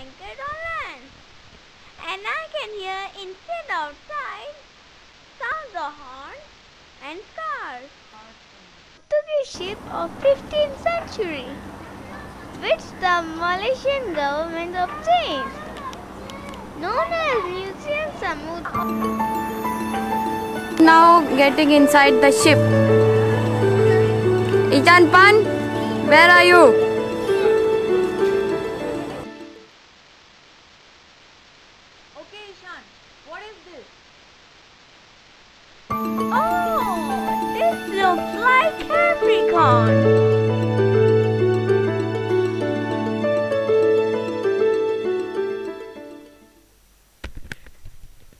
anchored on land, and I can hear instead of tide sounds of horns and cars. Portuguese ship of 15th century, which the Malaysian government obtained, known as Museum Samudra. Now getting inside the ship. Hochiminh Pan, where are you? Okay, Ishan, what is this? Oh, this looks like Capricorn.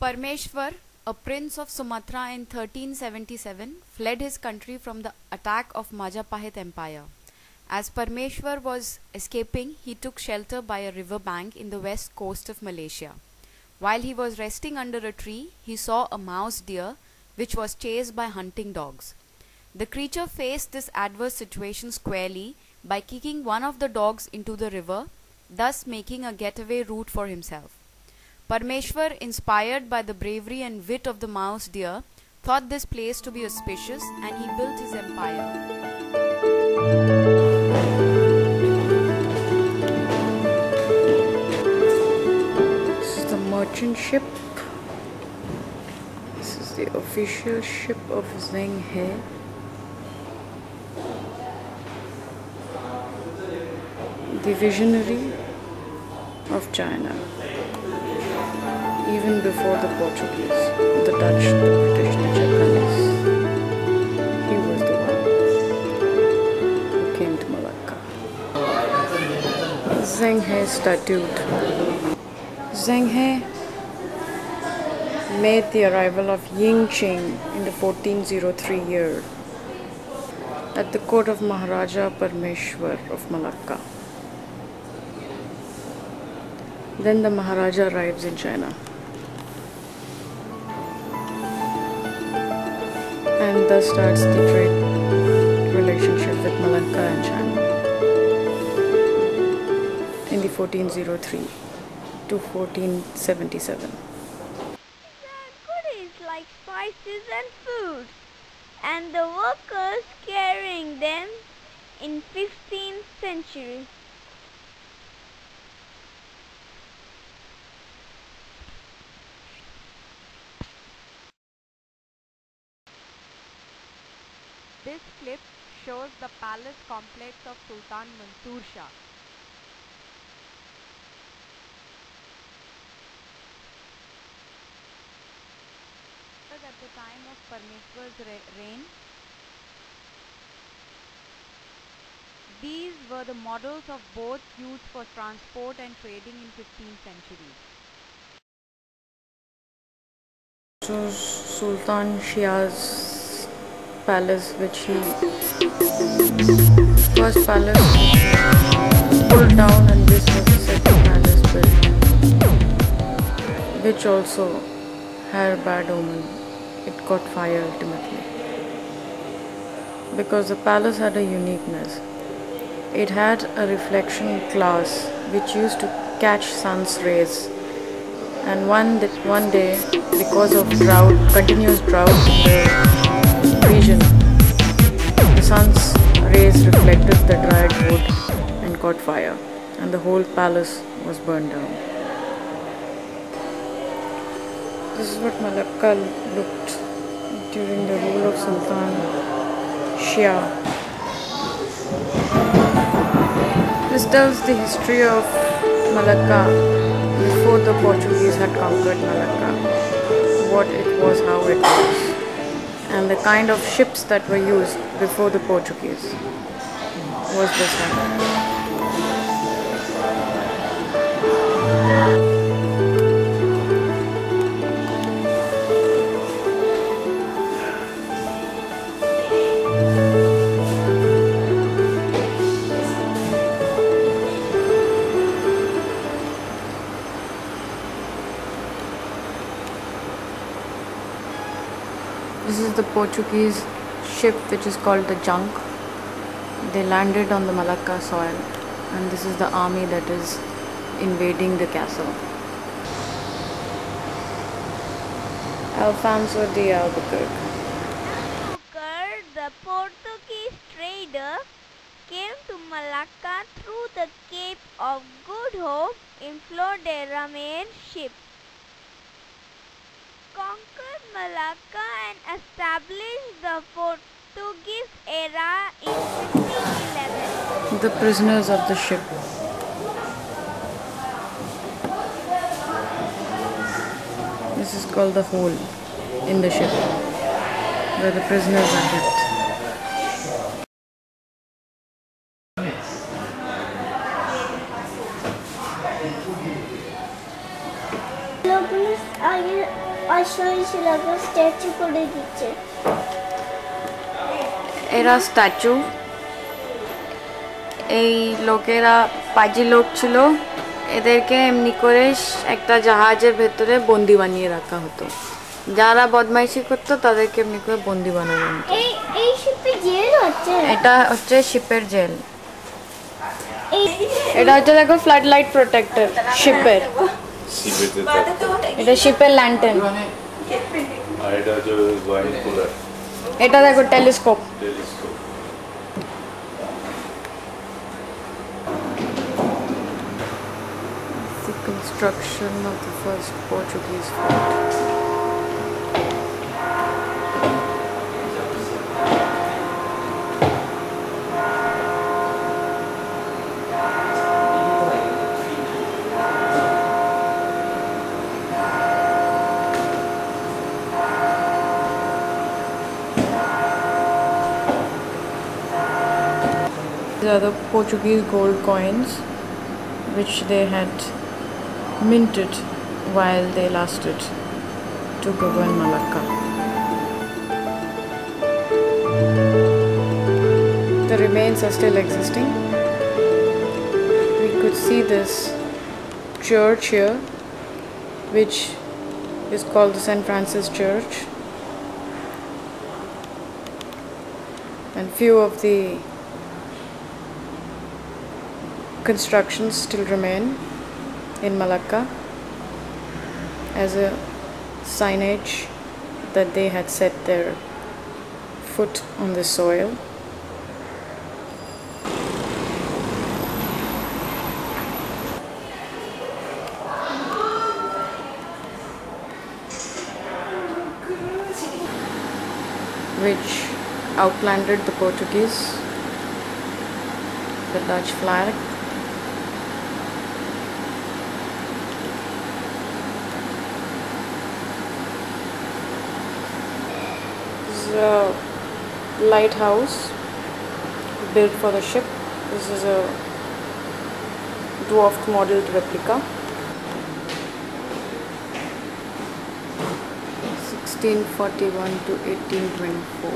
Parmeshwar, a prince of Sumatra in 1377, fled his country from the attack of Majapahit Empire. As Parmeshwar was escaping, he took shelter by a river bank in the west coast of Malaysia. While he was resting under a tree, he saw a mouse deer which was chased by hunting dogs. The creature faced this adverse situation squarely by kicking one of the dogs into the river, thus making a getaway route for himself. Parmeshwar, inspired by the bravery and wit of the mouse deer, thought this place to be auspicious and he built his empire. This is the merchant ship. This is the official ship of Zheng He. The visionary of China. Even before the Portuguese, the Dutch, the British, the Japanese, he was the one who came to Malacca. Zheng He statute. Zheng He made the arrival of Ying Ching in the 1403 year at the court of Maharaja Parmeshwar of Malacca. Then the Maharaja arrives in China. And thus starts the trade relationship with Malacca and China in the 1403 to 1477. These are goodies like spices and food, and the workers carrying them in 15th century. This clip shows the palace complex of Sultan Mansur Shah. At the time of Parmeshwar's reign, these were the models of boats used for transport and trading in 15th century. So Sultan Shia's palace, which he first palace pulled down, and this was the second palace built, which also had a bad omen. It caught fire ultimately because the palace had a uniqueness. It had a reflection glass which used to catch sun's rays, and one day, because of continuous drought in the region, the sun's rays reflected the dried wood and caught fire, and the whole palace was burned down. This is what Malacca looked during the rule of Sultan Shia. This tells the history of Malacca before the Portuguese had conquered Malacca, what it was, how it was, and the kind of ships that were used before the Portuguese was this one. This is the Portuguese ship which is called the junk. They landed on the Malacca soil, and this is the army that is invading the castle. Alfonso de Albuquerque. The Portuguese trader, came to Malacca through the Cape of Good Hope in Flor-de-Ramier ship, conquered Malacca and established the Portuguese era in 1511. The prisoners of the ship. This is called the hole in the ship where the prisoners are kept. এরা statue, এই লোকেরা পাজি লোক ছিল, এদেরকে এমনি করে একটা জাহাজের ভেতরে বন্দি বানিয়ে রাখা হতো। যারা বদমাইশি করতো তাদেরকে এমনি করে বন্দি বানানো হতো। এই শিপে জেল হচ্ছে, এটা হচ্ছে শিপের জেল। এটা হচ্ছে দেখো ফ্লাড লাইট প্রোটেক্টর শিপের, এটা শিপের ল্যান্টার্ন। এটা দেখো telescope. The construction of the first Portuguese fort. These are the Portuguese gold coins which they had minted while they lasted to govern Malacca. The remains are still existing. We could see this church here, which is called the St. Francis Church, and few of the constructions still remain in Malacca as a signage that they had set their foot on the soil. Which outlanded the Portuguese, the Dutch flag. A lighthouse built for the ship. This is a dwarfed modeled replica. 1641 to 1824.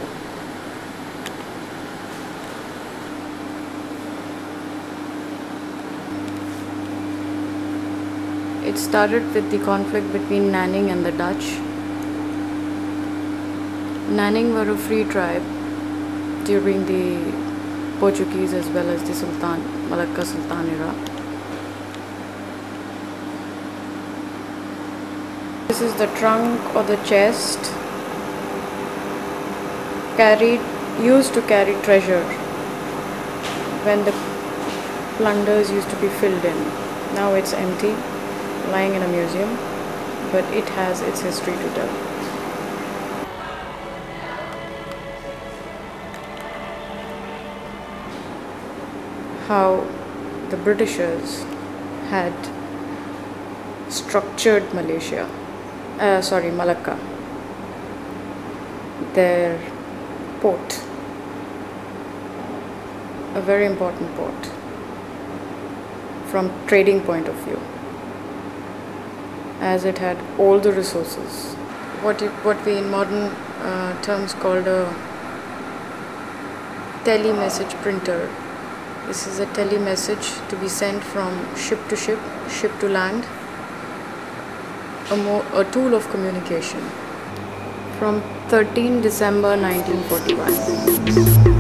It started with the conflict between Nanning and the Dutch. Nanning were a free tribe during the Portuguese as well as the Malacca Sultan era. This is the trunk or the chest used to carry treasure when the plunders used to be filled in. Now it's empty, lying in a museum, but it has its history to tell. How the Britishers had structured Malacca, their port, a very important port from trading point of view, as it had all the resources, what we in modern terms called a telemessage printer. This is a telemessage to be sent from ship to ship, ship to land, a tool of communication. From 13 December 1941.